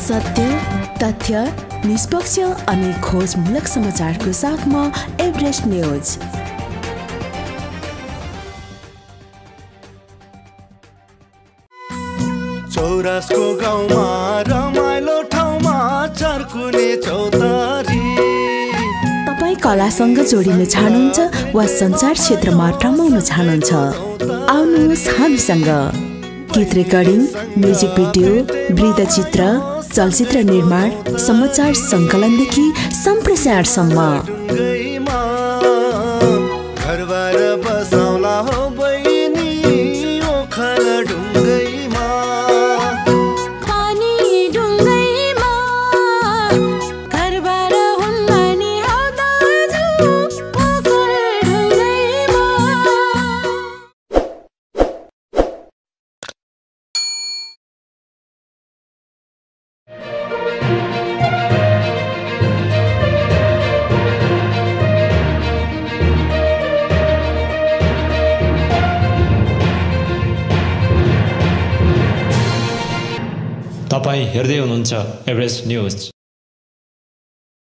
सत्य, तथ्य, निष्पक्ष अनि खोजमूलक समाचारको साथमा एभरेस्ट न्यूज। चौरासको गाउँमा रमाइलो ठाउँमा चर्कुने चौतारी। तपाईँ कलासँग जोडिन चाहनुहुन्छ वा सञ्चार क्षेत्रमा रमाउन चाहनुहुन्छ, आउनुहोस् हामीसँग। गीत रेकर्डिङ, म्युजिक भिडियो, वृत्तचित्र, चलचित्र निर्माण, समाचार सङ्कलनदेखि सम्प्रेषणसम्म। घरबार बसाउला हो बहिनी ओखर ढुङ्गैमा। पानी ढुङ्गैमा घरबार हुन्न नि हौ दाजु ओखर ढुङ्गैमा। तपाईँ हेर्दै हुनुहुन्छ एभरेस्ट न्यूज।